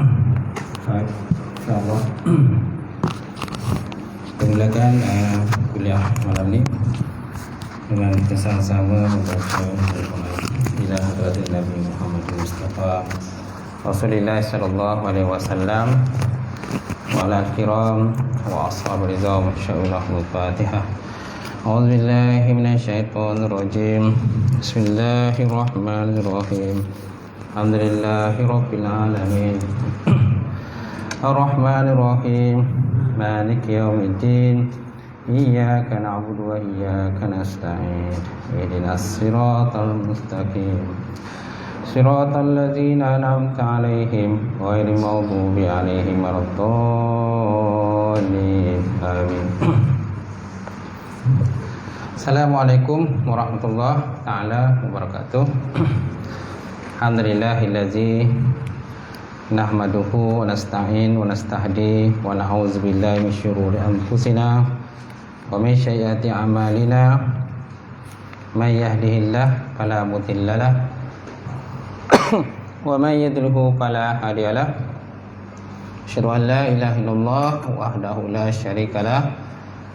Baik, insyaAllah kita mulakan kuliah malam ni dengan kita sama-sama membaca ila hadratin Nabi Muhammad Mustafa Rasulullah sallallahu alaihi wasallam wa ala kiram wa ashab ridha wa sya'ullah al-Fatihah. A'udzu billahi minasyaitonir rajim. Bismillahirrahmanirrahim. Alhamdulillahi rabbil alamin. Ar-Rahmanir-Rahim. Maliki yaumiddin. Iyyaka na'budu wa iyyaka nasta'in. Ihdinas siratal mustaqim. Siratal ladzina an'amta 'alaihim ghairil maghdubi 'alaihim waladdallin. Amin. Assalamualaikum warahmatullahi taala wabarakatuh. Alhamdulillahillazi nahmaduhu wa nasta'in wa nastahdi wa na'udzu billahi min syururi anfusina wa min sayyiati a'malina. May yahdihillahu fala mudhillalah wa may yudlilhu fala hadiyalah. Asyhadu an la ilaha illallah wahdahu la syarikalah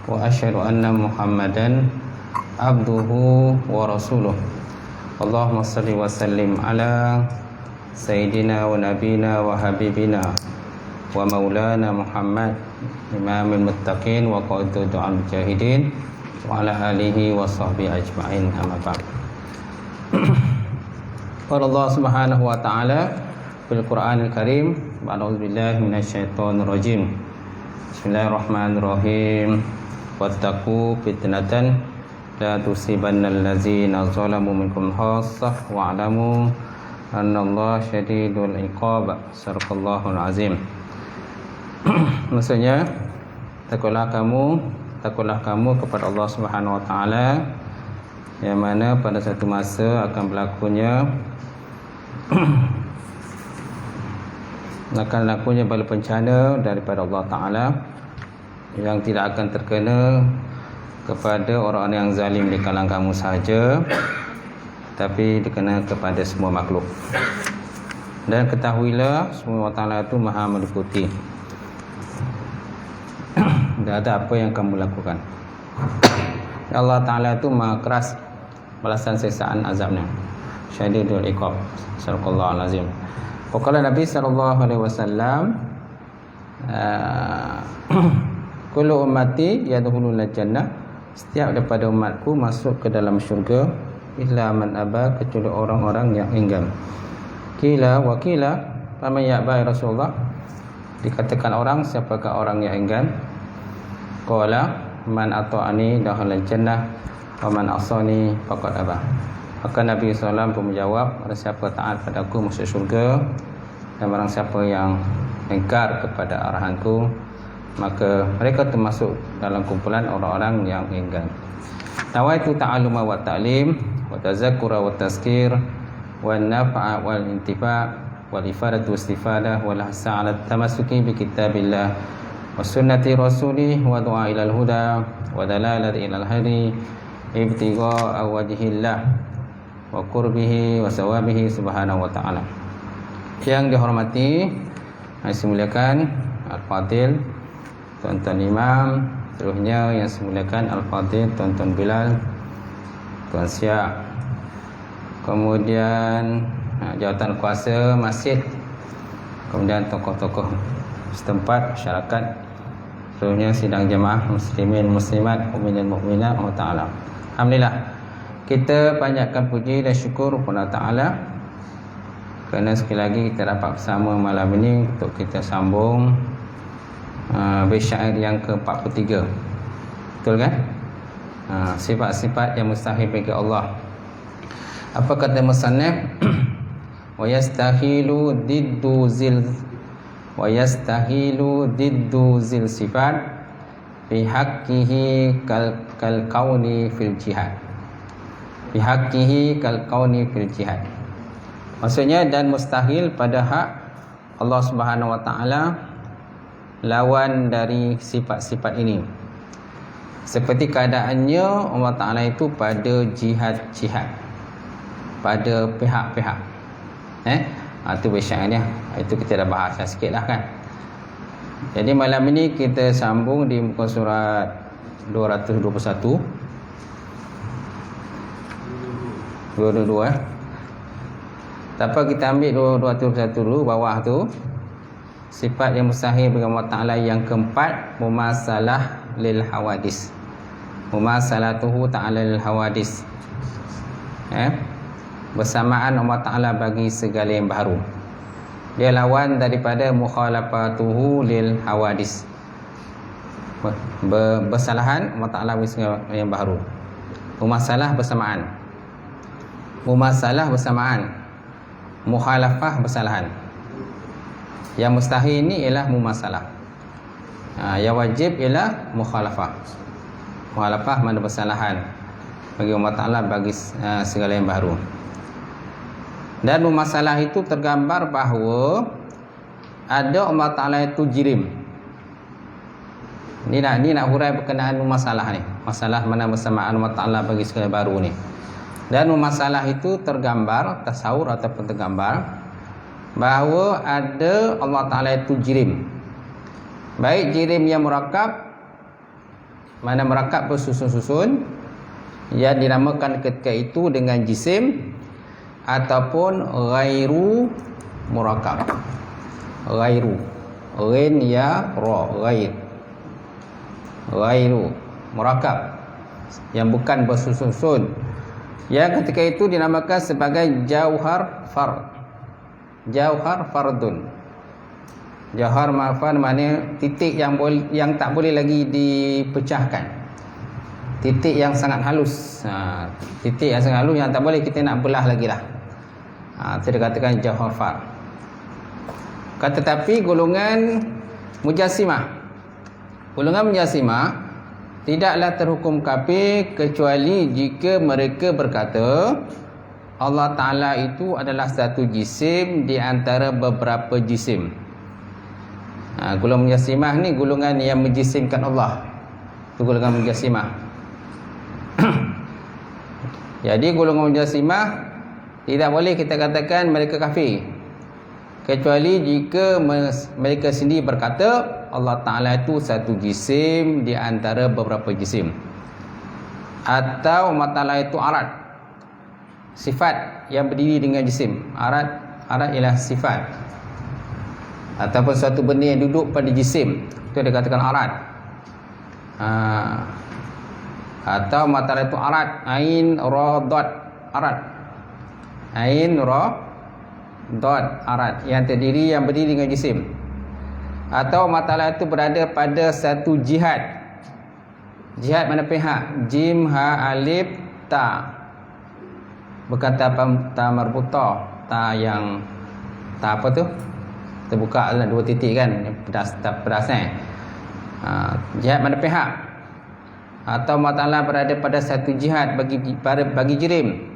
wa asyhadu anna Muhammadan abduhu wa rasuluh. Allahumma salli wa sallim ala Sayyidina wa Nabina wa Habibina wa Maulana Muhammad Imamul Muttaqin wa Qa'idul Mujahidin wa ala alihi wa sahbihi ajma'in, amma ba'd. Qala Allah subhanahu wa ta'ala fil Qur'anil Karim, a'udzu billahi minasyaitonir rajim. Bismillahirrahmanirrahim. Wattaqu fitnatan la tusibannal ladzina zalamu minkum khassah wa'lamu annallaha syadidul iqab. Sadaqallahul azim. Maksudnya, takutlah kamu kepada Allah Subhanahu wa taala, yang mana pada satu masa akan berlakunya bala bencana daripada Allah Taala yang tidak akan terkena kepada orang-orang yang zalim di kalangan kamu sahaja, tapi dikena kepada semua makhluk. Dan ketahuilah semua Allah Ta'ala itu maha meliputi. Tidak ada apa yang kamu lakukan. Allah Ta'ala itu maha keras balasan siksaan azabnya. Syadidul iqab. Sadaqallahul azim. Qala Nabi sallallahu alaihi wasallam, kullu ummati yadkhulul jannah, setiap daripada umatku masuk ke dalam syurga, illa man aba, kecuali orang-orang yang enggan. Qila wa qila faman ya'ba ya Rasulullah, dikatakan orang, siapakah orang yang enggan? Qala man ata'ani dakhala jannah wa man asani faqad aba. Maka Nabi SAW pun menjawab, barang siapa taat padaku masuk syurga, dan barang siapa yang ingkar kepada arahanku, maka mereka termasuk dalam kumpulan orang-orang yang enggan. Tawaitu ta'alluma wa ta'lim wa tazakkura wa tazkir wa nafa'a wal intifa' wal ifadatu istifadah wal hasa 'ala tamassuki bi kitabillah wa sunnati rasulih wa du'a ilal huda wa dalalati ilal hadi ibtigha'a wajhillah wa qurbihi wa sawabihi subhanahu wa ta'ala. Yang dihormati, yang dimuliakan Al-Fadil Tuan-tuan Imam, seterusnya yang dimuliakan Al-Fadil Tuan-tuan Bilal, Tuan Siap, kemudian jawatan kuasa masjid, kemudian tokoh-tokoh setempat masyarakat, seterusnya sidang jemaah muslimin muslimat, mukminin mukminat, Allah Ta'ala. Alhamdulillah, kita panjatkan puji dan syukur kepada Ta'ala kerana sekali lagi kita dapat bersama malam ini untuk kita sambung syair yang ke-43. Betul kan? Sifat-sifat yang mustahil bagi Allah. Apa kata musannif? Wa yastahilu diddu zil sifat fi haqqihi kal kauni fil jihad. Bihaqqihi kal kauni fil jihad. Maksudnya, dan mustahil pada hak Allah Subhanahu wa taala lawan dari sifat-sifat ini. Seperti keadaannya Allah Ta'ala itu pada jihad-jihad, pada pihak-pihak. Itu bersyak dia. Itu kita dah bahas sikit lah kan. Jadi malam ini kita sambung di muka surat 221 22. Tapi kita ambil 221 dulu, bawah tu. Sifat yang mustahil bagi Allah Ta'ala yang keempat, mumasalah lil hawadis. Mumasalatuhu ta'ala lil hawadis. Bersamaan Allah Ta'ala bagi segala yang baru. Dia lawan daripada mukhalafatuhu lil hawadis. Bersalahan Allah Ta'ala bagi segala yang baru. Mumasalah bersamaan. Mumasalah bersamaan. Mukhalafah bersalahan. Yang mustahil ni ialah mumasalah. Yang wajib ialah mukhalafah. Mukhalafah mana bersalahan bagi Allah Ta'ala bagi segala yang baru. Dan mumasalah itu tergambar bahawa ada Allah Ta'ala itu jirim. Ni nak hurai berkenaan mumasalah ni. Masalah mana bersamaan Allah Ta'ala bagi segala yang baru ni. Dan mumasalah itu tergambar, tasawur ataupun tergambar bahawa ada Allah Ta'ala itu jirim. Baik jirim yang murakab, mana murakab bersusun-susun, yang dinamakan ketika itu dengan jisim, ataupun ghairu murakab. Ghairu, ghain ya ra, ghair. Ghairu murakab, yang bukan bersusun-susun, yang ketika itu dinamakan sebagai jauhar fard. Jauhar fardun. Jauhar ma'fan maknanya titik yang tak boleh lagi dipecahkan. Titik yang sangat halus. Titik yang sangat halus yang tak boleh kita nak belah lagi lah. Itu dikatakan jauhar fard. Tetapi golongan mujassimah. Golongan mujassimah tidaklah terhukum kafir kecuali jika mereka berkata Allah Ta'ala itu adalah satu jisim di antara beberapa jisim. Golongan mujassimah ni golongan yang menjisimkan Allah. Itu golongan mujassimah. Jadi golongan mujassimah tidak boleh kita katakan mereka kafir kecuali jika mereka sendiri berkata Allah Ta'ala itu satu jisim di antara beberapa jisim, atau Allah Ta'ala itu arad, sifat yang berdiri dengan jisim. Arad ialah sifat, ataupun suatu benda yang duduk pada jisim, itu dikatakan arad. Atau Allah Ta'ala itu arad, ain ra dot, arad. Ain ra dot, arad, yang terdiri, yang berdiri dengan jisim. Atau Allah Ta'ala itu berada pada satu jihad. Jihad mana pihak? Jim, ha, alif, ta. Bukan ta marbutah, ta yang ta apa tu? Terbuka dalam dua titik kan, pedas jihad mana pihak? Atau Allah Ta'ala berada pada satu jihad bagi jirim.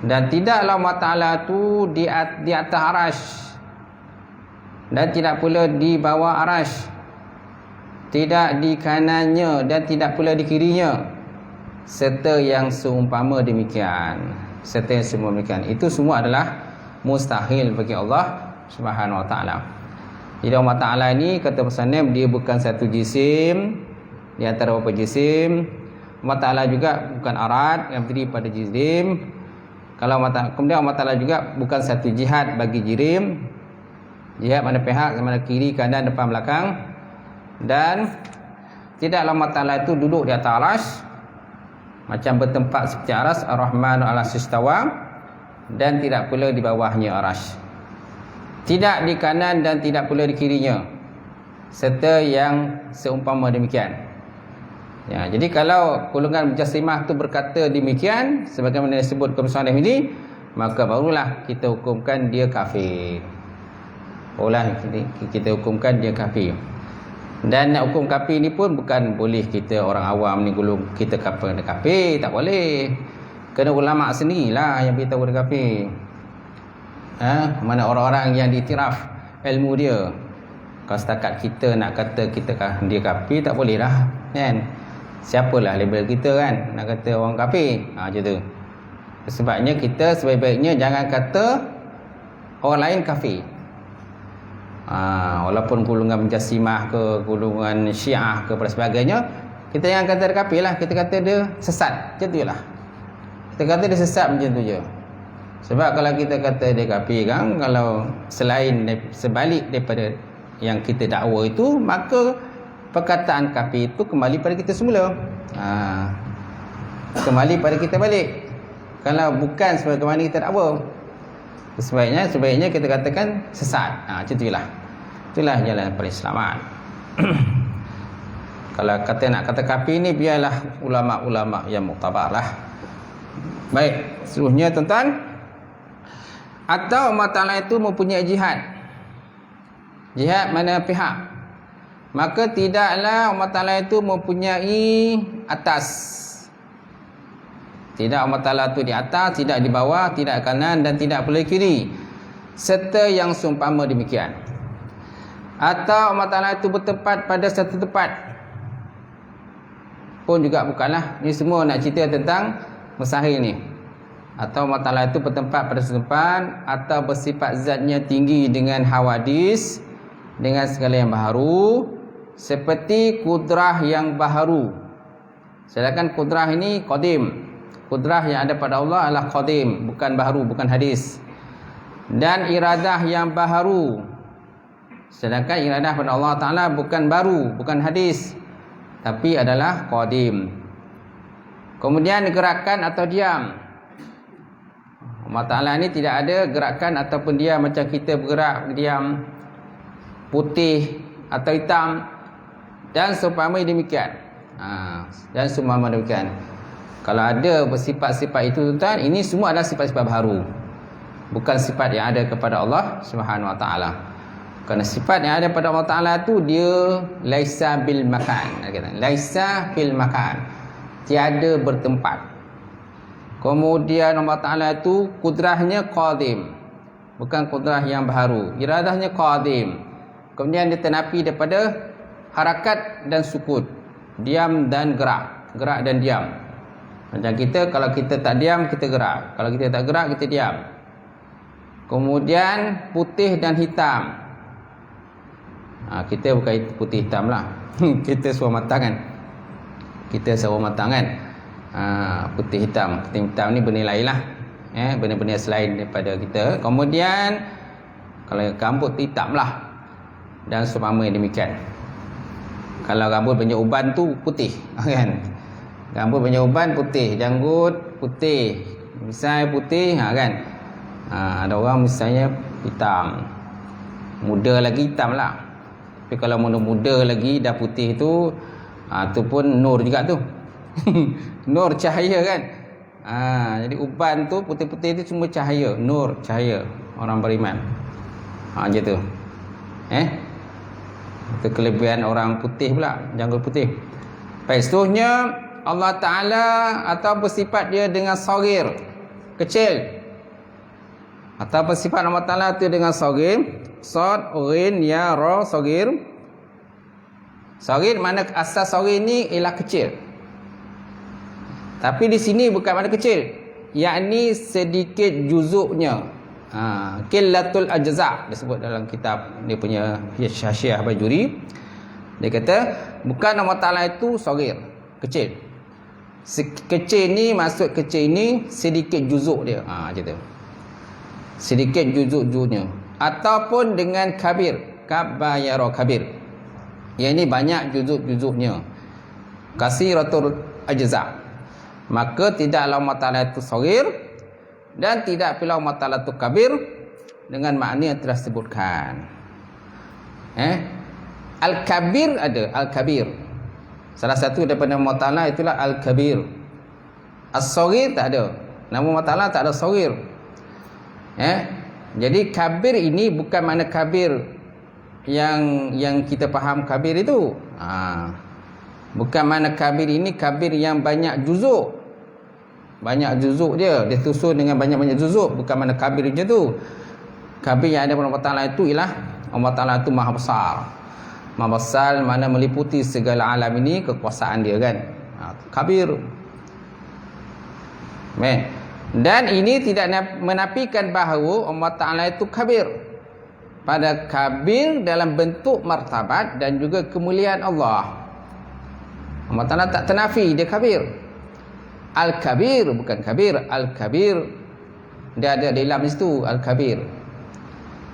Dan tidaklah Allah Ta'ala tu di atas arash, dan tidak pula di bawah arash, tidak di kanannya dan tidak pula di kirinya, serta yang seumpama demikian. Serta yang seumpama demikian. Itu semua adalah mustahil bagi Allah Subhanahu Wa Ta'ala. Jadi Allah Ta'ala ni kata pesannya dia bukan satu jisim di antara beberapa jisim. Allah Ta'ala juga bukan arad yang berdiri pada jisim. Kemudian Allah Ta'ala juga bukan satu jihad bagi jirim. Jihad mana pihak, mana kiri, kanan, depan, belakang. Dan tidaklah Allah Ta'ala itu duduk di atas arash, macam bertempat seperti aras, Ar-Rahmanu ala sistawa, dan tidak pula di bawahnya arash. Tidak di kanan dan tidak pula di kirinya, serta yang seumpama demikian. Jadi kalau golongan mujassimah itu berkata demikian, sebagaimana disebut kemusanif ini, maka barulah kita hukumkan dia kafir. Kita hukumkan dia kafir. Dan nak hukum kafir ni pun bukan boleh kita orang awam ni gulung kita kafir, tak boleh. Kena ulama sendirilah yang beritahu dia kafir. Mana orang-orang yang diiktiraf ilmu dia. Kalau setakat kita nak kata dia kafir, tak boleh dah kan. Siapalah label kita kan nak kata orang kafir. Macam tu. Sebabnya kita sebaik-baiknya jangan kata orang lain kafir. Walaupun golongan Mujassimah ke, golongan Syiah ke, dan sebagainya, kita yang kata dia kafir lah, kita kata dia sesat, macam tu lah. Kita kata dia sesat macam tu je. Sebab kalau kita kata dia kafir kan, kalau sebalik daripada yang kita dakwa itu, maka perkataan kafir itu kembali pada kita semula. Kembali pada kita balik. Kalau bukan sebagaimana kita dakwa, sebaiknya kita katakan sesat. Macam itulah. Itulah jalan paling selamat. Kalau nak kata kafir ni, biarlah ulama-ulama yang muktabar lah. Baik, seterusnya tuan-tuan, atau Allah Ta'ala itu mempunyai jihad. Jihad mana pihak? Maka tidaklah Allah Ta'ala itu mempunyai atas. Tidak Allah Ta'ala itu di atas, tidak di bawah, tidak kanan dan tidak pula kiri, serta yang seumpama demikian. Atau Allah Ta'ala itu bertempat pada satu tempat, pun juga bukanlah. Ini semua nak cerita tentang mustahil ni. Atau Allah Ta'ala itu bertempat pada satu tempat, atau bersifat zatnya tinggi dengan hawadis, dengan segala yang baharu, seperti kudrah yang baharu. Sedangkan kudrah ini qadim. Kudrah yang ada pada Allah adalah qadim, bukan baharu, bukan hadis. Dan iradah yang baharu. Sedangkan iradah pada Allah Ta'ala bukan baru, bukan hadis, tapi adalah qadim. Kemudian gerakan atau diam. Allah Ta'ala ni tidak ada gerakan ataupun diam macam kita bergerak, diam, putih atau hitam, dan seumpama demikian. Dan seumpama demikian. Kalau ada bersifat-sifat itu tuan, ini semua adalah sifat-sifat baharu, bukan sifat yang ada kepada Allah Subhanahu Wa Ta'ala. Kerana sifat yang ada pada Allah Ta'ala tu, dia laisa bil makan. Laisa fil makan, tiada bertempat. Kemudian Allah Ta'ala itu kudrahnya qadim, bukan kudrah yang baharu. Iradahnya qadim. Kemudian dia ternafi daripada harakat dan sukut, diam dan gerak, gerak dan diam. Macam kita, kalau kita tak diam, kita gerak. Kalau kita tak gerak, kita diam. Kemudian putih dan hitam. Kita bukan putih hitam lah. Kita suara matang kan. Kita suara matang kan. Putih hitam. Putih hitam ni benda lain lah. Benda-benda selain daripada kita. Kemudian kalau rambut hitam lah, dan seumpama demikian. Kalau rambut banyak uban tu putih kan. Rambut banyak uban putih, janggut putih, misalnya putih kan. Ada orang misalnya hitam, muda lagi hitam lah. Tapi kalau muda lagi dah putih tu, tu pun nur juga tu. Nur cahaya kan. Jadi uban tu putih-putih tu semua cahaya, nur cahaya orang beriman. Macam tu. Itu kelebihan orang putih pula, janggut putih. Baik, seterusnya Allah Ta'ala atau bersifat dia dengan saghir, kecil. Atau bersifat Allah Ta'ala itu dengan saghir, sad, ghin, ya, ra, saghir. Saghir mana asal saghir ni ialah kecil. Tapi di sini bukan mana kecil, yakni sedikit juzuknya. Qillatul ajza' disebut dalam kitab dia punya Syiah Bajuri. Dia kata bukan Allah Ta'ala itu saghir, kecil. Kecil ni, maksud kecil ni sedikit juzuk dia. Macam tu. Sedikit juzuk-juzuknya. Ataupun dengan kabir, kabayara kabir. Yang ini banyak juzuk-juzuknya. Kasiratul ajza'. Maka tidaklah Allah Ta'ala itu saghir, dan tidak pula Allah Ta'ala itu kabir, dengan makna yang telah sebutkan. Al-kabir ada, al-kabir. Salah satu daripada Allah Ta'ala itulah al-kabir. As-saghir tak ada. Nama Allah Ta'ala tak ada saghir. Jadi kabir ini bukan makna kabir yang kita faham kabir itu. Bukan makna kabir ini kabir yang banyak juzuk. Banyak juzuk dia susun dengan banyak-banyak juzuk. Bukan makna kabir macam tu. Kabir yang ada pada Allah Ta'ala itu ialah Allah Ta'ala itu maha besar. Maha besar mana meliputi segala alam ini, kekuasaan dia kan. Kabir. Dan ini tidak menafikan bahawa Allah Ta'ala itu kabir. Pada kabir dalam bentuk martabat dan juga kemuliaan Allah. Allah Ta'ala tak ternafi, dia kabir. Al-kabir, bukan kabir. Al-kabir, dia ada di dalam situ, Al-kabir.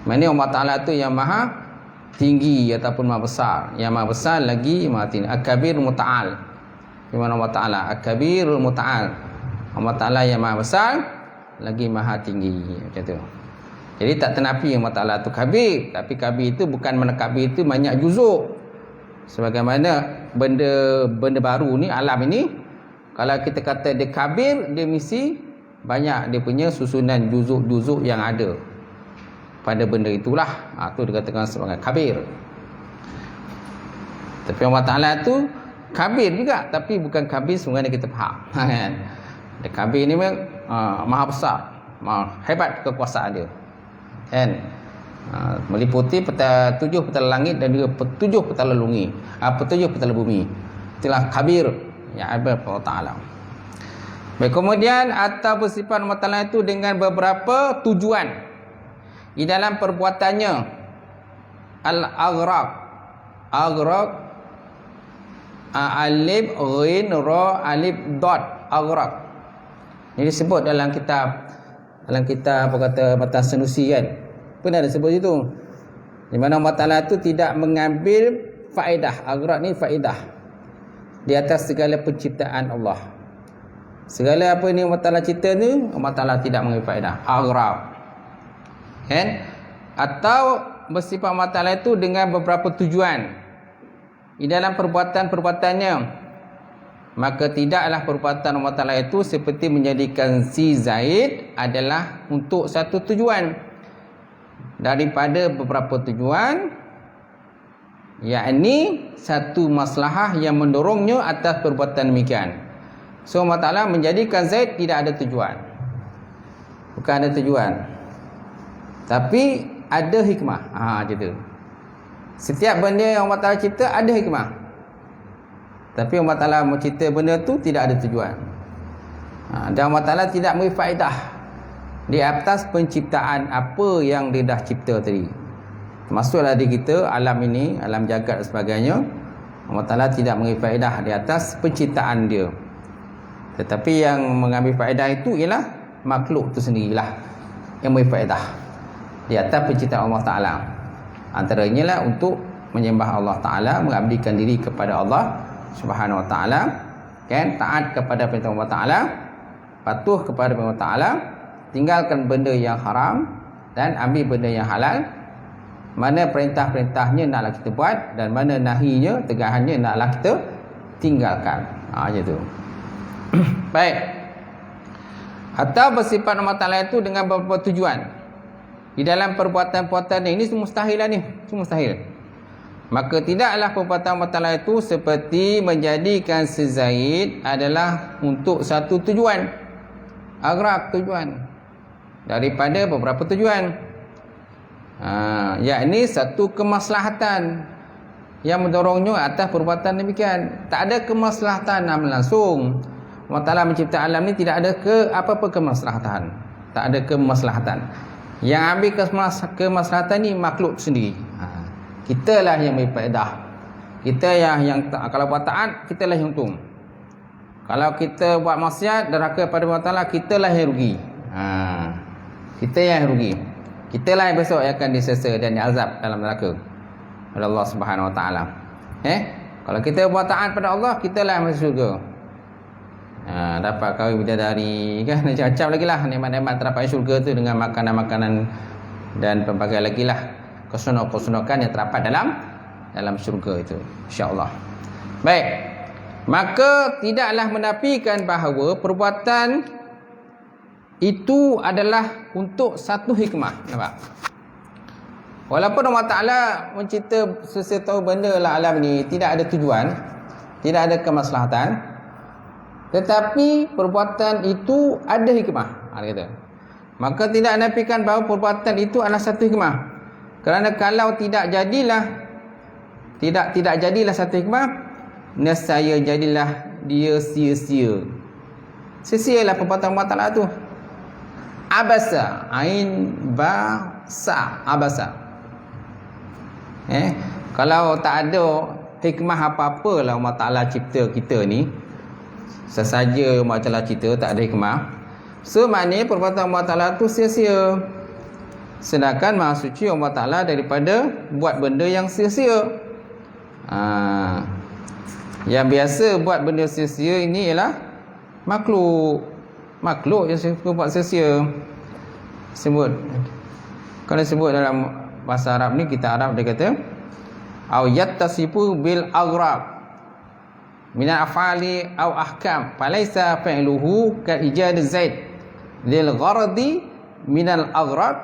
Maksudnya Allah Ta'ala itu yang maha tinggi ataupun maha besar. Yang maha besar lagi maha tinggi. Al-kabir muta'al. Di mana Allah Ta'ala? Al-kabir muta'al. Allah Ta'ala yang maha besar lagi maha tinggi. Macam tu. Jadi tak ternafi Allah Ta'ala itu kabir. Tapi kabir itu bukan mana kabir itu banyak juzuk. Sebagaimana benda baru ni, alam ini, kalau kita kata dia kabir, dia mesti banyak dia punya susunan juzuk-juzuk yang ada pada benda itulah. Itu dikatakan sebagai kabir. Tapi Allah Ta'ala tu kabir juga, tapi bukan kabir sebenarnya kita faham. Kan? Dia kabir ni memang maha besar, maha hebat kekuasaan dia. Kan? Meliputi 7 petala langit dan juga 7 petala bumi. 7 petala bumi. Itulah kabir yang ada Allah Ta'ala. Baik, kemudian atau bersifat Allah Ta'ala itu dengan beberapa tujuan di dalam perbuatannya. Al-aghraq, aghraq, alif ghin ra alif dot, aghraq. Ini disebut dalam kitab apa kata Matan Sanusi kan. Pernah disebut itu. Di mana Allah Ta'ala itu tidak mengambil faedah. Aghraq ni faedah di atas segala penciptaan Allah. Segala apa ni Allah Ta'ala cipta ni, Allah Ta'ala tidak mengambil faedah. Aghraq. Kan? Atau bersifat Allah Ta'ala itu dengan beberapa tujuan di dalam perbuatan-perbuatannya. Maka tidaklah perbuatan Allah Ta'ala itu seperti menjadikan si Zaid adalah untuk satu tujuan daripada beberapa tujuan, yakni satu maslahah yang mendorongnya atas perbuatan demikian. So Allah Ta'ala menjadikan Zaid tidak ada tujuan, bukan ada tujuan, tapi ada hikmah. Gitu. Setiap benda yang Allah Ta'ala cipta ada hikmah, tapi Allah Ta'ala mencipta benda tu tidak ada tujuan. Dan Allah Ta'ala tidak memberi faedah di atas penciptaan apa yang dia dah cipta tadi. Termasuklah di kita, alam ini, alam jagat dan sebagainya, Allah Ta'ala tidak memberi faedah di atas penciptaan dia. Tetapi yang mengambil faedah itu ialah makhluk itu sendirilah yang memberi faedah di atas penciptaan Allah Ta'ala. Antaranya lah untuk menyembah Allah Ta'ala, mengabdikan diri kepada Allah Subhanahu Wa Ta'ala, kan? Taat kepada perintah Allah Ta'ala, patuh kepada perintah Allah Ta'ala, tinggalkan benda yang haram dan ambil benda yang halal. Mana perintah-perintahnya naklah kita buat, dan mana nahinya, tegahannya naklah kita tinggalkan. Macam tu. Baik. Atau bersifat Allah Ta'ala itu dengan beberapa tujuan di dalam perbuatan-perbuatan ini semua mustahil lah ni. Semua mustahil. Maka tidaklah perbuatan Allah Ta'ala itu seperti menjadikan si Zaid adalah untuk satu tujuan. Aghraq, tujuan daripada beberapa tujuan, yakni satu kemaslahatan yang mendorongnya atas perbuatan demikian. Tak ada kemaslahatan langsung. Allah Ta'ala mencipta alam ni tidak ada apa-apa kemaslahatan. Tak ada kemaslahatan. Yang ambil kemaslahatan ni makhluk sendiri. Kita lah yang beri faedah. Kita yang kalau buat taat, kita lah yang untung. Kalau kita buat maksiat derhaka pada Allah Ta'ala, kita lah yang rugi. Kita yang rugi. Kita lah yang besok yang akan disesa dan diazab dalam neraka oleh Allah Subhanahu Wa Ta'ala. Kalau kita buat taat pada Allah, kita lah yang masuk syurga. Dapat kahwin bidadari, kan, macam-macam lagi lah nikmat-nikmat terdapat syurga tu, dengan makanan-makanan dan pelbagai lagi lah kesunok-kesunokan yang terdapat dalam syurga itu, insya-Allah. Baik. Maka tidaklah menafikan bahawa perbuatan itu adalah untuk satu hikmah. Nampak? Walaupun Allah Ta'ala mencipta sesuatu benda lah alam ni tidak ada tujuan, tidak ada kemaslahatan, tetapi perbuatan itu ada hikmah. Dia kata. Maka tidak menafikan bahawa perbuatan itu adalah satu hikmah. Kerana kalau tidak jadilah satu hikmah, nescaya jadilah dia sia-sia. Sia-sialah perbuatan Allah Ta'ala tu. Abasa, ain ba sa, abasa. Kalau tak ada hikmah apa-apa lah Allah Ta'ala cipta kita ni, sesaja Allah Ta'ala cipta tak ada hikmah, so maknanya perbuatan Allah Ta'ala tu sia-sia. Sedangkan Maha Suci Allah Ta'ala daripada buat benda yang sia-sia. Yang biasa buat benda sia-sia ini ialah makhluk yang suka buat sia-sia. Kalau sebut dalam bahasa Arab ni, kita Arab dia kata au yattasifu bil aghrab min af'ali au ahkam falaysa fi'luhu ka ijad zaid lil gharadi min al aghrab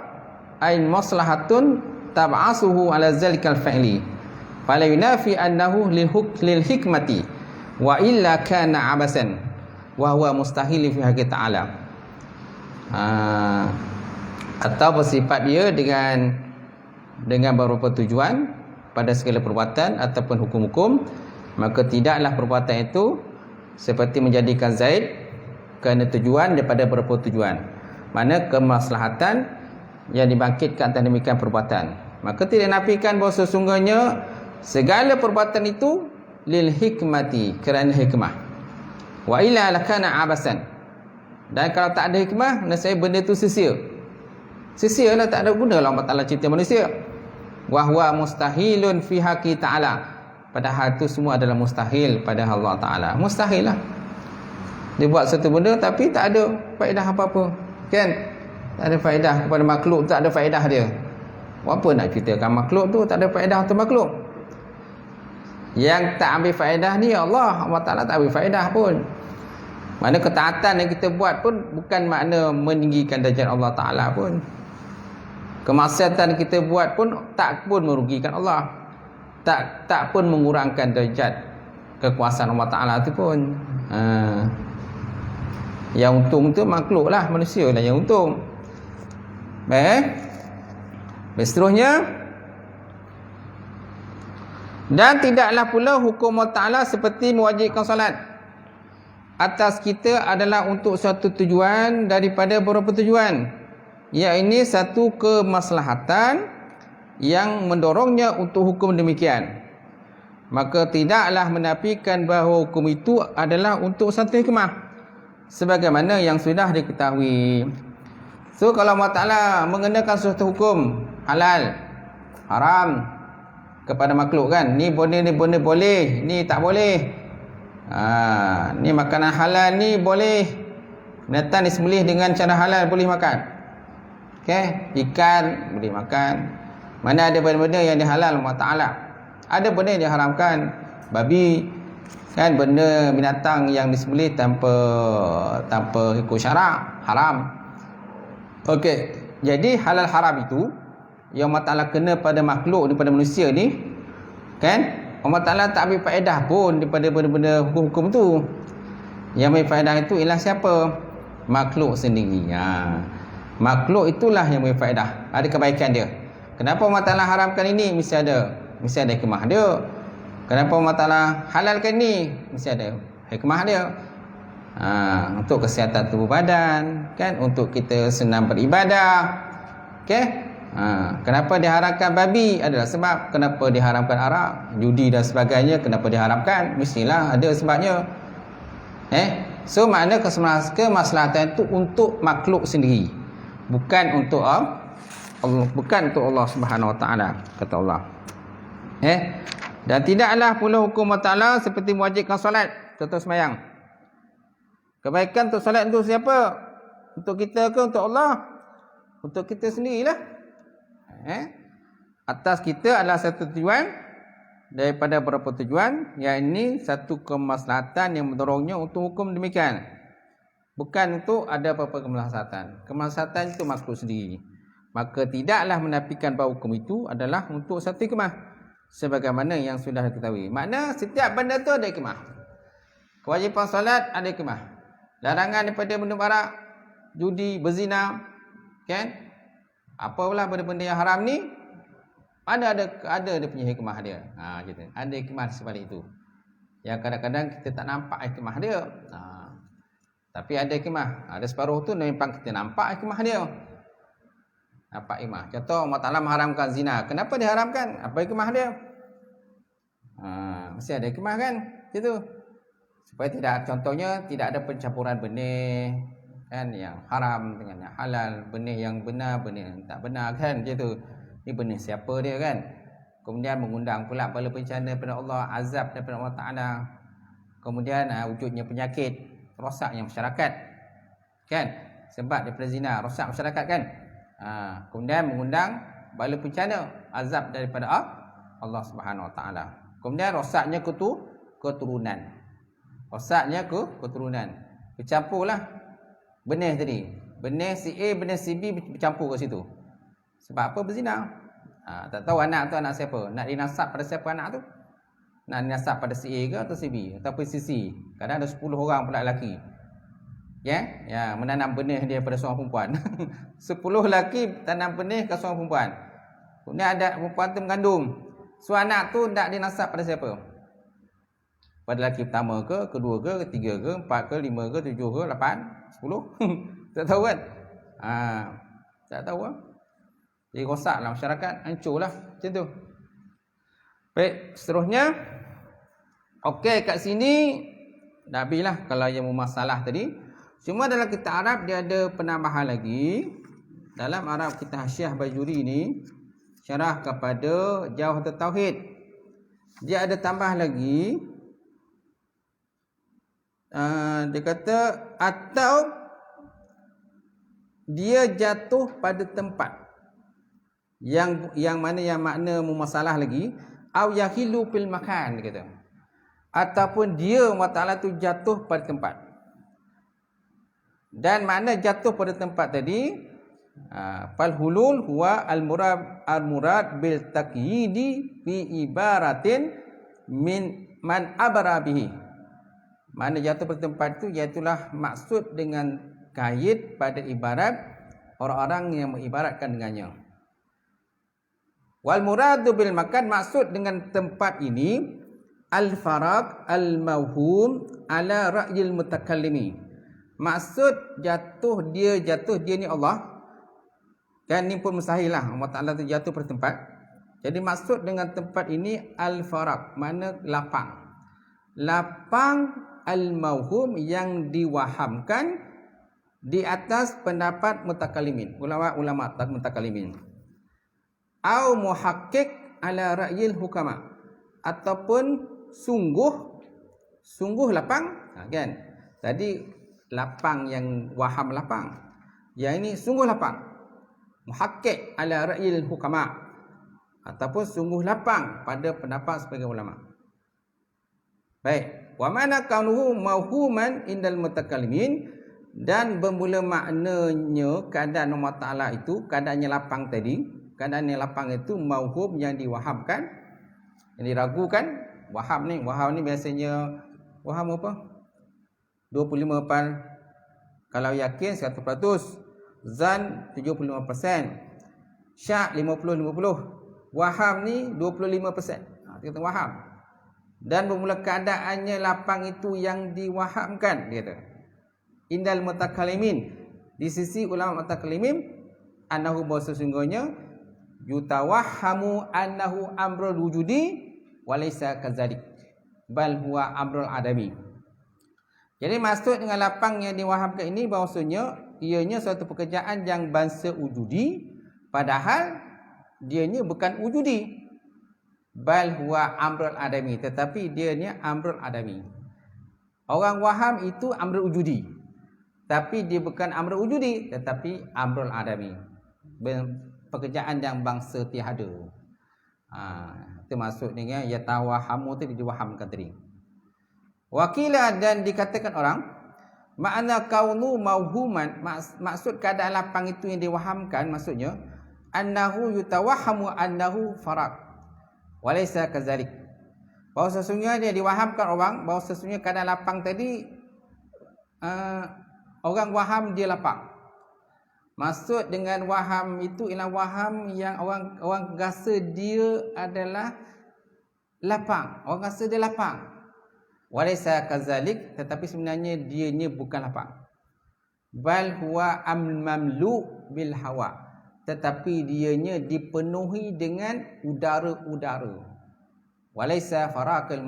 ay maslahatun tab'asuhu ala zalikal fi'li fala yunafi annahu lil hikmati wa illa kana abasan wa huwa mustahil fi haqqi ta'ala. Atau bersifat dia dengan beberapa tujuan pada segala perbuatan ataupun hukum-hukum, maka tidaklah perbuatan itu seperti menjadikan zaid kerana tujuan daripada beberapa tujuan, mana kemaslahatan yang dibangkitkan atas demikian perbuatan. Maka tidak nafikan bahawa sesungguhnya segala perbuatan itu lil hikmati, kerana hikmah, wa illa lakana abasan, dan kalau tak ada hikmah, nasib benda itu sia-sia lah, tak ada guna lah Allah Ta'ala cipta manusia. Wa huwa mustahilun fi haqqi ta'ala, padahal itu semua adalah mustahil pada Allah Ta'ala. Mustahil lah dia buat satu benda tapi tak ada faedah apa-apa, kan? Tak ada faedah kepada makhluk, tak ada faedah dia. Apa nak ceritakan makhluk tu tak ada faedah untuk makhluk? Yang tak ambil faedah ni Allah Ta'ala tak ambil faedah pun. Mana ketaatan yang kita buat pun bukan makna meninggikan darjat Allah Ta'ala pun. Kemaksiatan kita buat pun tak pun merugikan Allah, tak pun mengurangkan darjat kekuasaan Allah Ta'ala tu pun. Yang untung tu makhluk lah, manusia lah yang untung. Baik, seterusnya, dan tidaklah pula hukum Allah Ta'ala seperti mewajibkan solat atas kita adalah untuk suatu tujuan daripada beberapa tujuan, iaitu satu kemaslahatan yang mendorongnya untuk hukum demikian. Maka tidaklah menafikan bahawa hukum itu adalah untuk satu hikmah, sebagaimana yang sudah diketahui. So kalau Allah Ta'ala mengenakan suatu hukum halal, haram kepada makhluk, kan, ni boleh, ni tak boleh. Ni makanan halal ni boleh, binatang disembelih dengan cara halal boleh makan. Ikan boleh makan. Mana ada benda-benda yang dihalal Allah Ta'ala, ada benda yang diharamkan. Babi, kan, benda binatang yang disembelih tanpa ikut syarak, haram. Jadi halal haram itu yang Allah Ta'ala kena pada makhluk, daripada manusia ni, kan, Allah Ta'ala tak ambil faedah pun daripada benda-benda hukum-hukum tu. Yang ambil faedah itu ialah siapa? Makhluk sendiri. Makhluk itulah yang ambil faedah, ada kebaikan dia. Kenapa Allah Ta'ala haramkan ini? Mesti ada hikmah dia. Kenapa Allah Ta'ala halalkan ini? Mesti ada hikmah dia. Untuk kesihatan tubuh badan, kan, untuk kita senang beribadah. Kenapa diharamkan babi? Adalah sebab. Kenapa diharamkan arak, judi dan sebagainya, kenapa diharamkan? Mestilah ada sebabnya. So makna kemaslahatan itu untuk makhluk sendiri, bukan untuk Allah, bukan untuk Allah Subhanahu Wa Taala, kata Allah. Dan tidaklah pula hukum Allah Taala seperti mewajibkan solat, contoh sembahyang. Kebaikan untuk solat untuk siapa? Untuk kita ke untuk Allah? Untuk kita sendirilah. Atas kita adalah satu tujuan daripada beberapa tujuan, yang ini satu kemaslahatan yang mendorongnya untuk hukum demikian, bukan untuk ada apa-apa kemaslahatan. Kemaslahatan itu makhluk sendiri. Maka tidaklah menafikan bahawa hukum itu adalah untuk satu hikmah, sebagaimana yang sudah diketahui. Makna setiap benda tu ada hikmah. Kewajipan solat ada hikmah. Larangan daripada minum arak, judi, berzina, kan? Apalah benda-benda yang haram ni, ada dia punya hikmah dia. Gitu. Ada hikmah sebalik itu, yang kadang-kadang kita tak nampak hikmah dia. Tapi ada hikmah. Ada separuh tu memang kita nampak hikmah dia. Nampak hikmah. Contoh Allah Ta'ala mengharamkan zina. Kenapa diharamkan? Apa hikmah dia? Mesti ada hikmah kan? Gitu. Supaya tidak, contohnya tidak ada pencampuran benih kan yang haram dengan yang halal, benih yang benar, benih yang tak benar kan, gitu. Ini benih siapa dia kan? Kemudian mengundang pula bala bencana daripada Allah, azab daripada Allah Ta'ala. Kemudian wujudnya penyakit, rosaknya masyarakat kan? Sebab daripada zina, rosak masyarakat kan? Kemudian mengundang bala bencana, azab daripada Allah Subhanahu Wa Ta'ala. Kemudian rosaknya keturunan. Rosaknya keturunan. Bercampurlah benih tadi. Benih si A, benih si B bercampur ke situ. Sebab apa? Berzina. Tak tahu anak tu anak siapa. Nak dinasab pada siapa anak tu? Nak dinasab pada si A ke atau si B? Ataupun si C. Kadang ada 10 orang pula lelaki. Ya, menanam benih dia pada seorang perempuan. 10 lelaki tanam benih ke seorang perempuan. Kemudian ada perempuan tu mengandung. So anak tu nak dinasab pada siapa? Pada lelaki pertama ke, kedua ke, ketiga ke, 4 ke, 5 ke, 7 ke, 8, 10? Tak tahu kan? Tak tahu lah. Jadi rosaklah masyarakat, hancurlah macam tu. Baik, seterusnya. Okey, kat sini dah habislah kalau yang masalah tadi. Cuma dalam kitab Arab dia ada penambahan lagi. Dalam Arab kitab Hasyiah Bajuri ni, syarah kepada Jawharatul Tauhid, dia ada tambah lagi. Dia kata atau dia jatuh pada tempat yang mana yang makna mumasalah lagi, au yahilu fil makan, dia kata, ataupun dia Allah Ta'ala tu jatuh pada tempat. Dan makna jatuh pada tempat tadi, fal hulul huwa al murad bil taqyidi fi ibaratin min man abara bihi. Mana jatuh pada tempat itu iaitulah maksud dengan kait pada ibarat orang-orang yang mengibaratkan dengannya. Wal muradu bil makan, maksud dengan tempat ini al faraq al mawhum ala ra'yil mutakallimi. Maksud jatuh dia ni Allah. Kan ni pun mustahil lah Allah Ta'ala tu jatuh pada tempat. Jadi maksud dengan tempat ini al faraq, mana lapang. Lapang al-mawhum yang diwahamkan di atas pendapat mutakalimin, ulama mutakalimin. Au muhaqqiq ala ra'yil hukama, ataupun sungguh lapang, kan? Tadi lapang yang waham lapang. Yang ini sungguh lapang. Muhaqqiq ala ra'yil hukama, ataupun sungguh lapang pada pendapat sebagian ulama. Baik, wa mana kaunuhu mawhuman indal mutakallimin, dan bermula maknanya keadaan Allah Ta'ala itu, keadaannya lapang tadi, keadaannya lapang itu mawhum yang diwahamkan, yang diragukan. Waham ni biasanya waham apa? 25%. Kalau yakin 100%, zan 75%, syak 50-50. Waham ni 25%. Kita waham. Dan bermula keadaannya lapang itu yang diwahamkan, dia kata. Indal mutakallimin, di sisi ulama mutakallimin, annahu bahwa sesungguhnya yutawahhamu annahu amrul wujudi walaysa kadzalik bal huwa amrul adami. Jadi maksud dengan lapang yang diwahamkan ini bahawasanya ianya suatu pekerjaan yang bangsa wujudi, padahal dianya bukan wujudi. Bal huwa amrul adami, tetapi dia ni amrul adami. Orang waham itu amrul wujudi, tapi dia bukan amrul wujudi, tetapi amrul adami, pekerjaan yang bangsa tiada. Itu maksud dengan yatawahamu tu, diwahamkan tadi. Wakila, dan dikatakan orang, makna kaunu mauhuman, maksud keadaan lapang itu yang diwahamkan, maksudnya annahu yutawahhamu annahu faraq walaysa kadzalik, bahawa sesungguhnya dia diwahamkan orang bahawa sesungguhnya keadaan lapang tadi, orang waham dia lapang. Maksud dengan waham itu ialah waham yang orang rasa dia adalah lapang, orang rasa dia lapang. Walaysa kadzalik, tetapi sebenarnya dianya bukan lapang. bal huwa mamlu bil hawa, tetapi dianya dipenuhi dengan udara-udara. Walaisa farakal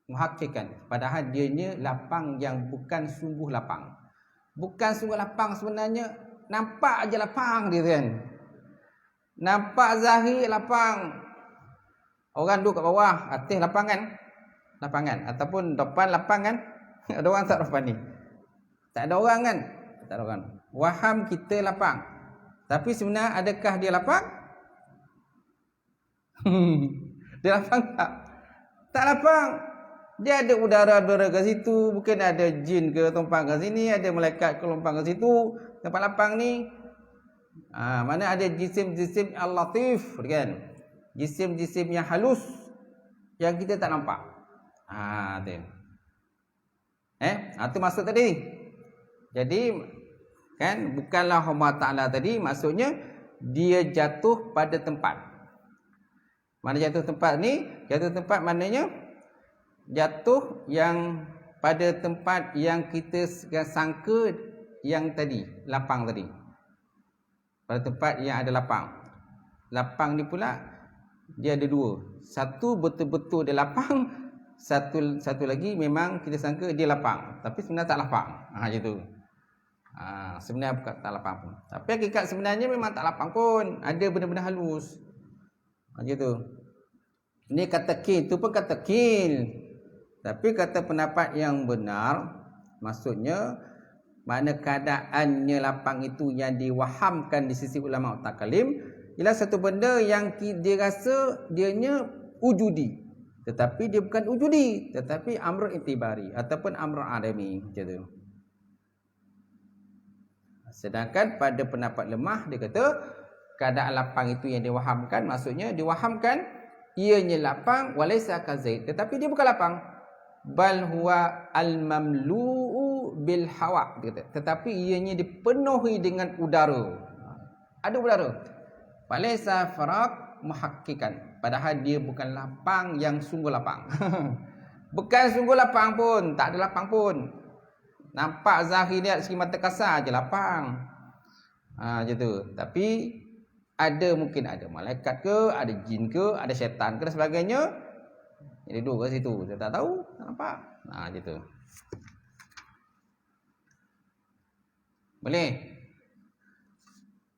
muhakkikan, padahal dianya lapang yang bukan sungguh lapang. Bukan sungguh lapang sebenarnya, nampak aja lapang dia kan. Nampak zahir lapang. Orang duduk kat bawah, atas lapang kan? Lapangan. Ataupun depan lapang kan? Ada orang tak depan ni? Tak ada orang kan? Tak ada orang. Waham kita lapang. Tapi sebenarnya adakah dia lapang? Dia lapang tak? Tak lapang. Dia ada udara-udara kat situ. Mungkin ada jin ke tumpang kat sini. Ada malaikat ke lompang kat situ. Tempat lapang ni. Mana ada jisim-jisim al-latif kan? Jisim-jisim yang halus yang kita tak nampak. Tu. Itu maksud tadi. Jadi kan bukanlah Allah Ta'ala tadi, maksudnya dia jatuh pada tempat. Mana jatuh tempat ni? Jatuh tempat maknanya jatuh yang pada tempat yang kita sangka yang tadi, lapang tadi. Pada tempat yang ada lapang. Lapang ni pula dia ada dua. Satu betul-betul dia lapang, satu lagi memang kita sangka dia lapang, tapi sebenarnya tak lapang. Macam tu. Sebenarnya bukan tak lapang pun. Tapi hakikat sebenarnya memang tak lapang pun. Ada benda-benda halus. Macam tu. Ini kata kil, tu pun kata kil. Tapi kata pendapat yang benar, maksudnya mana keadaannya lapang itu yang diwahamkan di sisi ulama takalim ialah satu benda yang dia rasa dianya wujudi, tetapi dia bukan wujudi, tetapi amr itibari ataupun amr adami. Macam tu. Sedangkan pada pendapat lemah dia kata keadaan lapang itu yang diwahamkan, maksudnya diwahamkan ianya lapang walaisa kazaid, tetapi dia bukan lapang. Bal huwa al-mamlu'u bil hawa, dia kata, tetapi ianya dipenuhi dengan udara. Ada udara. Walaisa farak muhakkikan, padahal dia bukan lapang yang sungguh lapang. Bukan sungguh lapang pun, tak ada lapang pun. Nampak zahir dia segi mata kasar je lapang. Macam tu. Tapi ada, mungkin ada malaikat ke, ada jin ke, ada syaitan ke dan sebagainya. Dia duduk kat situ. Dia tak tahu, tak nampak. Macam tu. Boleh?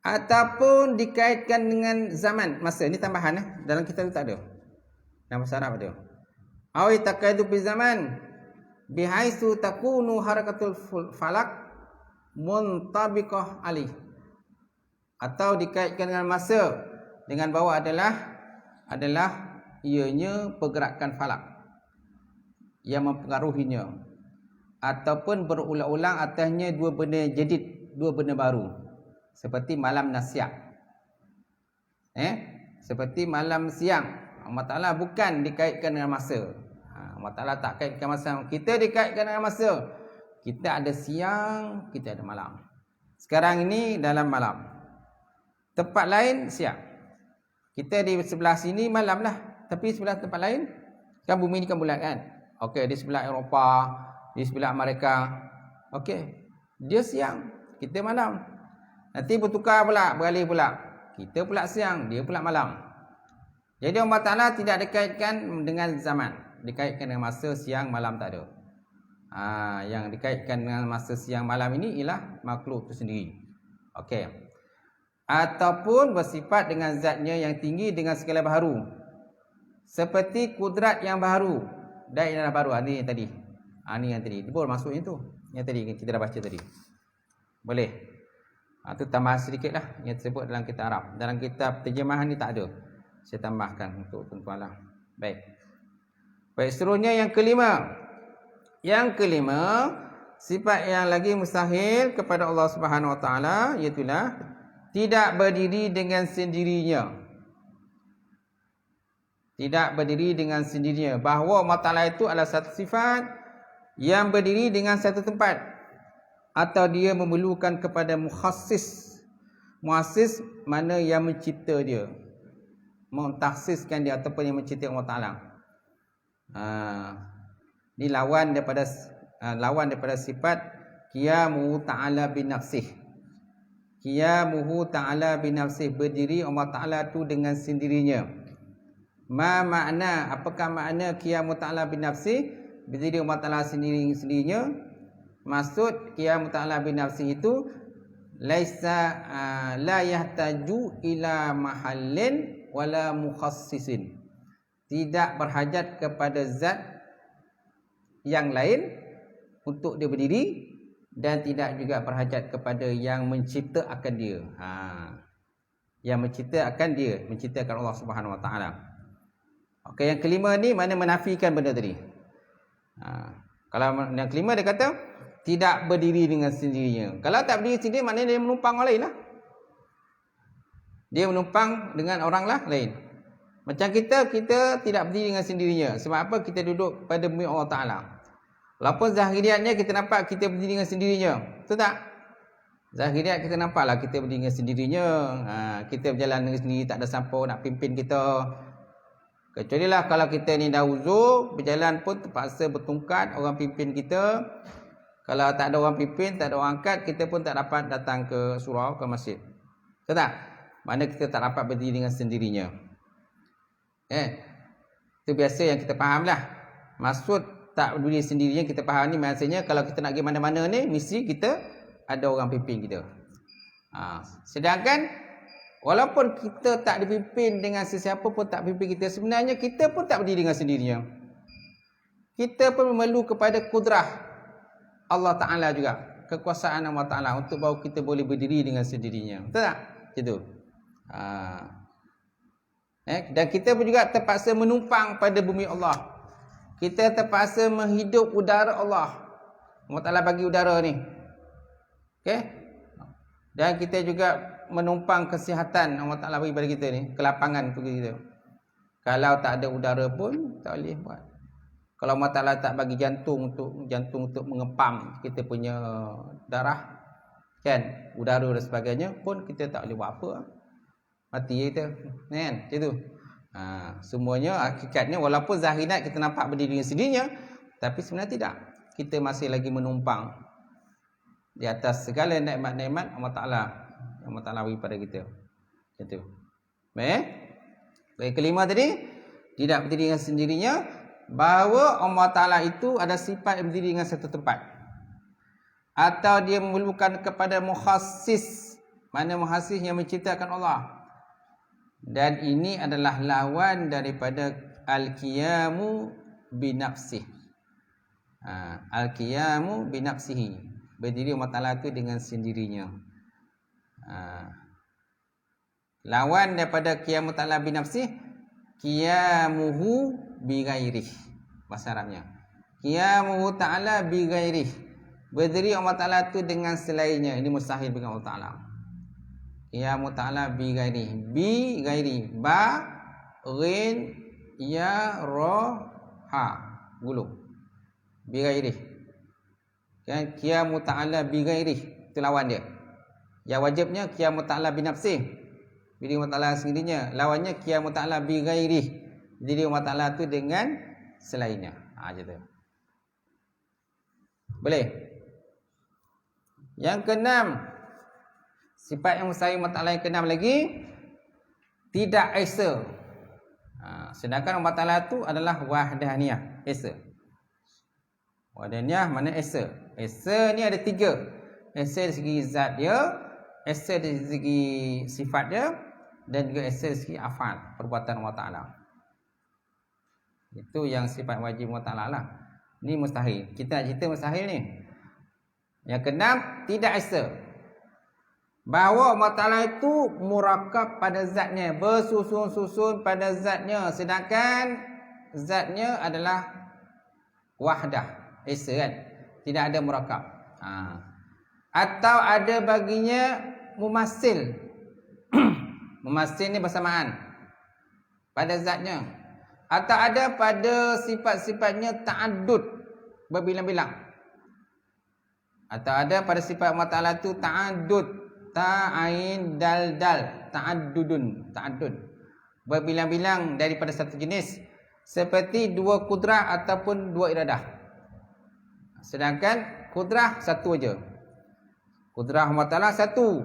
Ataupun dikaitkan dengan zaman, masa. Ini tambahan. Dalam kitab tak ada. Dalam bahasa Arab ada. Awi takaidu bi zaman. Bihaisu takunu harakatul falak muntabiqah alih, atau dikaitkan dengan masa dengan bahawa adalah ianya pergerakan falak yang mempengaruhinya, ataupun berulang-ulang atasnya dua benda jadid, dua benda baru, seperti malam dan siang. Seperti malam siang, Allah Ta'ala bukan dikaitkan dengan masa. Allah Ta'ala tak kaitkan masa. Kita dikaitkan dengan masa. Kita ada siang, kita ada malam. Sekarang ini dalam malam. Tempat lain siang. Kita di sebelah sini malam lah. Tapi sebelah tempat lain, kan bumi ni kan bulat kan. Okey, di sebelah Eropah, di sebelah Amerika. Okey, dia siang, kita malam. Nanti bertukar pula, beralih pula. Kita pula siang, dia pula malam. Jadi Allah Ta'ala tidak dikaitkan dengan zaman. Dikaitkan dengan masa siang malam tak ada. Yang dikaitkan dengan masa siang malam ini ialah makhluk itu sendiri. Okey. Ataupun bersifat dengan zatnya yang tinggi dengan segala baharu, seperti kudrat yang baharu dan yang baru. Ini yang tadi. Ini yang tadi. Boleh masuknya tu. Yang tadi kita dah baca tadi. Boleh. Itu tambah sedikit lah yang disebut dalam kitab Arab. Dalam kitab terjemahan ni tak ada. Saya tambahkan untuk tuan-tuan lah. Baik. Baik, seterusnya yang kelima. Yang kelima, sifat yang lagi mustahil kepada Allah Subhanahu Wa Taala, iaitulah tidak berdiri dengan sendirinya. Tidak berdiri dengan sendirinya. Bahawa Allah Ta'ala itu adalah satu sifat yang berdiri dengan satu tempat, atau dia memerlukan kepada mukhassis. Mukhassis mana yang mencipta dia, mentakhsiskan dia, ataupun yang mencipta Allah Ta'ala. Ini lawan daripada sifat Qiyamuhu ta'ala binafsih. Qiyamuhu ta'ala binafsih, berdiri Allah Ta'ala tu dengan sendirinya. Ma makna, apakah makna qiyamuhu ta'ala binafsih, berdiri Allah Ta'ala sendirinya? Maksud qiyamuhu ta'ala binafsih itu laisa la yahtaju ila mahallin wala mukhassisin. Tidak berhajat kepada zat yang lain untuk dia berdiri, dan tidak juga berhajat kepada yang menciptakan dia. Yang menciptakan dia, menciptakan Allah Subhanahu Wa Taala. Okey, yang kelima ni mana menafikan benda tadi. Kalau yang kelima dia kata tidak berdiri dengan sendirinya. Kalau tak berdiri sendiri, maknanya dia menumpang orang lain lah. Dia menumpang dengan orang lah lain. Macam kita tidak berdiri dengan sendirinya. Sebab apa? Kita duduk pada bumi Allah Ta'ala. Walaupun zahiriatnya kita nampak kita berdiri dengan sendirinya. Betul tak? Zahiriat kita nampaklah kita berdiri dengan sendirinya. Kita berjalan dengan sendiri, tak ada siapa nak pimpin kita. Kecuali lah kalau kita ni dah uzur, berjalan pun terpaksa bertungkat orang pimpin kita. Kalau tak ada orang pimpin, tak ada orang angkat, kita pun tak dapat datang ke surau, ke masjid. Betul tak? Mana kita tak dapat berdiri dengan sendirinya. Itu biasa yang kita faham lah. Maksud tak berdiri sendirinya kita faham ni, maksudnya kalau kita nak pergi mana-mana ni, mesti kita ada orang pimpin kita. Sedangkan walaupun kita tak dipimpin dengan sesiapa pun tak pimpin kita, sebenarnya kita pun tak berdiri dengan sendirinya. Kita pun memerlu kepada kudrah Allah Ta'ala juga, kekuasaan Allah Ta'ala, untuk bahawa kita boleh berdiri dengan sendirinya. Betul tak? Itu. Dan kita pun juga terpaksa menumpang pada bumi Allah. Kita terpaksa menghidup udara Allah. Allah Ta'ala bagi udara ni. Okay? Dan kita juga menumpang kesihatan Allah Ta'ala bagi pada kita ni. Kelapangan untuk kita. Kalau tak ada udara pun, tak boleh buat. Kalau Allah Ta'ala tak bagi jantung untuk mengepam kita punya darah, kan, udara dan sebagainya, pun kita tak boleh buat apa. Mati kita. Kan? Macam tu. Semuanya hakikatnya walaupun zahirat kita nampak berdiri dengan sendirinya, tapi sebenarnya tidak. Kita masih lagi menumpang di atas segala nikmat-nikmat Allah Ta'ala yang Allah Ta'ala beri pada kita. Macam tu. Baik, kelima tadi, tidak berdiri dengan sendirinya, bahawa Allah Ta'ala itu ada sifat yang berdiri dengan satu tempat, atau dia memerlukan kepada mukhassis. Mana mukhassis? Yang menciptakan Allah. Dan ini adalah lawan daripada al-qiyamu binafsih. Al-qiyamu binafsihi, berdiri Allah Ta'ala itu dengan sendirinya. Lawan daripada qiyamu ta'ala binafsih, qiyamuhu bighairih. Bahasa Arabnya qiyamuhu ta'ala bighairih, berdiri Allah Ta'ala itu dengan selainnya. Ini mustahil bagi Allah Ta'ala. Qiyamu ta'ala bi ghairi, ba ghin ya ra ha gulu bi ghairi. Kan qiyamu ta'ala bi ghairi, itu lawan dia. Yang wajibnya qiyamu ta'ala bi nafsih, berdiri Allah Ta'ala sendirinya. Lawannya qiyamu ta'ala bi ghairi, berdiri Allah Ta'ala tu dengan selainnya. Macam tu. Boleh. Yang keenam, sifat yang mustahil Allah Ta'ala yang keenam lagi, tidak esa. Sedangkan Allah Ta'ala itu adalah wahdaniyah, esa. Wahdaniyah mana esa? Esa ni ada tiga. Esa dari segi zat dia, esa dari segi sifat dia, dan juga esa dari segi afal, perbuatan Allah Ta'ala. Itu yang sifat wajib Allah Ta'ala lah. Ni mustahil. Kita nak cerita mustahil ni. Yang keenam, tidak esa. Bahawa Allah Ta'ala itu murakab pada zatnya, bersusun-susun pada zatnya, sedangkan zatnya adalah wahdah, esa kan, tidak ada murakab. Atau ada baginya mumasil. Mumasil ni bersamaan pada zatnya. Atau ada pada sifat-sifatnya ta'addud, berbilang-bilang. Atau ada pada sifat Allah Ta'ala itu ta'addud, ta'ain dal ta'addudun, ta'addud, berbilang-bilang daripada satu jenis, seperti dua kudrah ataupun dua iradah. Sedangkan kudrah satu aja. Kudrah Allah Ta'ala satu.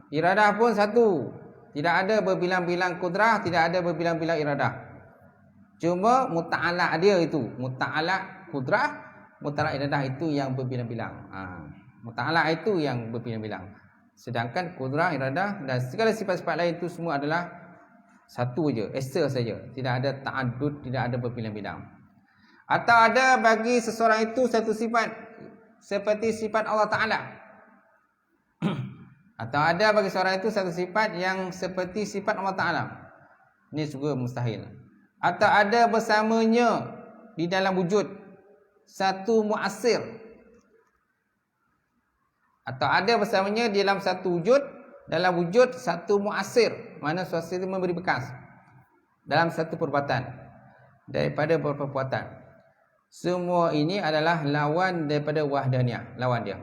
Iradah pun satu. Tidak ada berbilang-bilang kudrah, tidak ada berbilang-bilang iradah. Cuma muta'ala dia itu. Muta'ala kudrah, muta'ala iradah itu yang berbilang-bilang. Muta'ala itu yang berbilang-bilang. Sedangkan kudrah, iradah dan segala sifat-sifat lain itu semua adalah satu aja, esa saja. Tidak ada ta'addud, tidak ada berbilang-bilang. Atau ada bagi seseorang itu satu sifat seperti sifat Allah Ta'ala. Atau ada bagi seorang itu satu sifat yang seperti sifat Allah Ta'ala. Ini juga mustahil. Atau ada bersamanya di dalam wujud satu muasir. Atau ada bersamanya di dalam satu wujud, dalam wujud satu muasir. Mana suasir itu memberi bekas dalam satu perbuatan daripada beberapa perbuatan. Semua ini adalah lawan daripada wahdaniyah, lawan dia.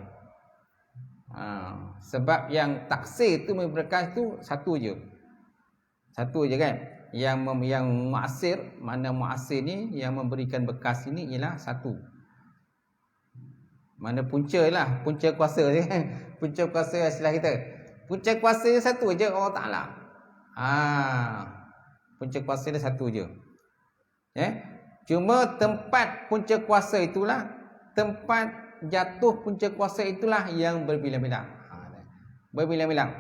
Sebab yang taksir itu memberi bekas itu satu je. Satu je kan. Yang muasir, mana muasir ni yang memberikan bekas ini ialah satu. Mana punca lah, punca kuasa je kan. Punca kuasa istilah kita. Punca kuasa dia satu je, Allah Ta'ala. Punca kuasa dia satu je. Cuma tempat punca kuasa itulah, tempat jatuh punca kuasa itulah yang berbilang-bilang. Berbilang-bilang.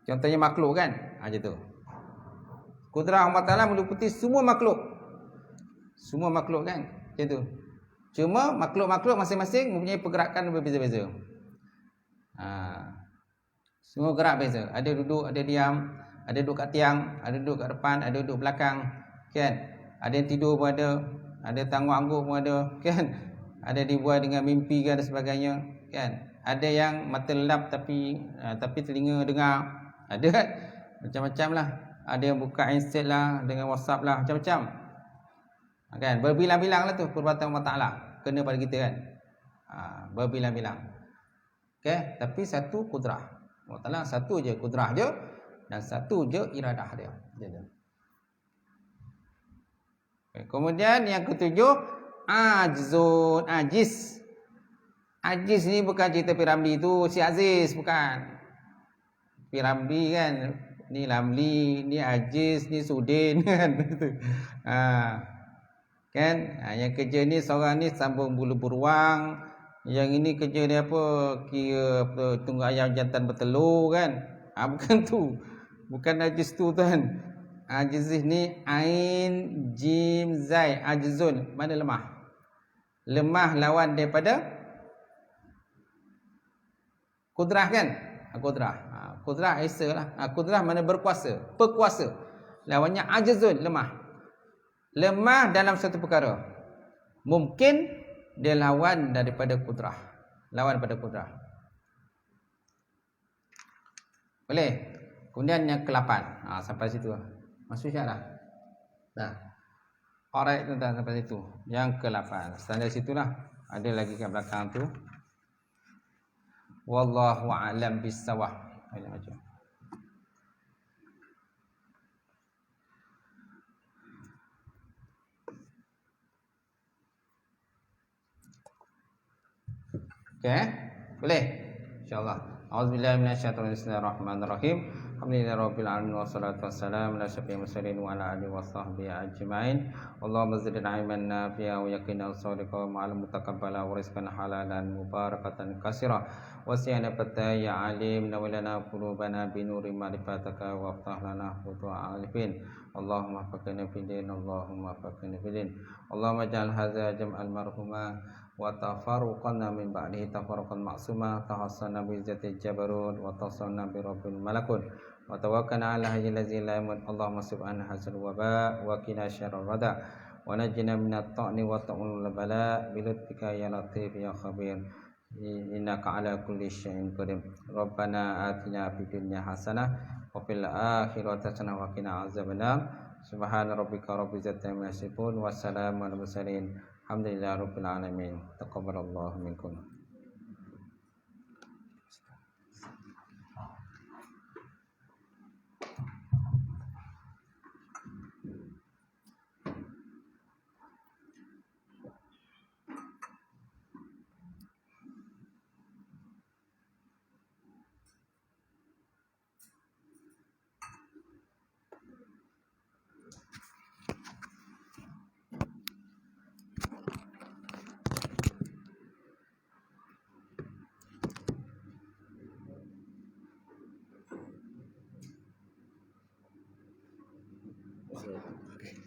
Contohnya makhluk kan? Macam tu. Kudrah Allah Ta'ala meliputi semua makhluk. Semua makhluk kan? Macam tu. Cuma makhluk-makhluk masing-masing mempunyai pergerakan berbeza-beza. Semua gerak beza. Ada duduk, ada diam, ada duduk kat tiang, ada duduk kat depan, ada duduk belakang, kan? Ada yang tidur pun ada tangguk-angguk pun ada, kan? Ada dibuat dengan mimpi dan sebagainya, kan? Ada yang mata lelap tapi telinga dengar. Ada kan? Macam-macam lah. Ada yang buka handset lah dengan WhatsApp lah, macam-macam. Kan? Berbilang-bilang lah tu perbuatan Allah Ta'ala kena pada kita kan. Berbilang-bilang. Okay? Tapi satu kudrah. Allah Ta'ala satu je kudrah je dan satu je iradah dia. Okay. Kemudian yang ketujuh, ajzun, ajiz. Ajiz ni bukan cerita Piramli tu, si Aziz bukan. Piramli kan, ni Lamli, ni Ajiz, ni Sudin kan. Kan? Yang kerja ni seorang ni sambung bulu beruang. Yang ini kerja dia apa? Kira apa, tunggu ayam jantan bertelur kan. Bukan tu. Bukan ajiz tu kan. Ajiz ni ain jim zai, ajzun. Mana lemah? Lemah lawan daripada kudrah kan? Kudrah. Kudrah esa lah. Kudrah mana berkuasa, perkuasa. Lawannya ajzun, lemah. Lemah dalam satu perkara. Mungkin dia lawan daripada kudrah. Lawan daripada kudrah. Boleh? Kemudian yang ke-8. Sampai situ. Masuk syak dah? Dah. Alright, tuan-tuan, sampai situ. Yang ke-8. Sampai situlah. Ada lagi kat belakang tu. Wallahu a'lam bissawab. Ayo macam. Okay, boleh? InsyaAllah. A'udzubillahi minasyaitonir rajim. Bismillahirrahmanirrahim. Alhamdulillahirabbil alamin wassalatu wassalamu ala asyrofil mursalin wa ala alihi washabbihi ajmain. Allahumma zidna ilman nafi'a wa yaqinan shadiqan wa ma'al mutaqabbala wa rizqan halalan mubarakatan katsira. Wasiyana ya alim nawilana qulubana bi nuri ma'rifataka wa aftah lana futuha alifin. Allahumma faqina fid din, Allahumma faqina fid din. Allahumma ja'al hadza jam'al marhuma wa tafarruqana min ba'dihi tafarruqan ma'suma tahassana bi zati jabarut wa tasanna bi rabbil malakut wa tawakkana ala hayyil ladzi la yamut. Allahumma subhana hadzal waba wa qina syarral wada wa najjina minat ta'ni wa ta'ul bala bi lutfika ya latif ya khabir innaka ala kulli syai'in qadir. Rabbana atina fid dunya hasanah wa fil akhirati hasanah wa qina azabannar. Subhana rabbika rabbil izzati amma yasifun wa salamun alal mursalin. Alhamdulillahirabbil alamin. Taqabbalallahu minkum. Assalamualaikum.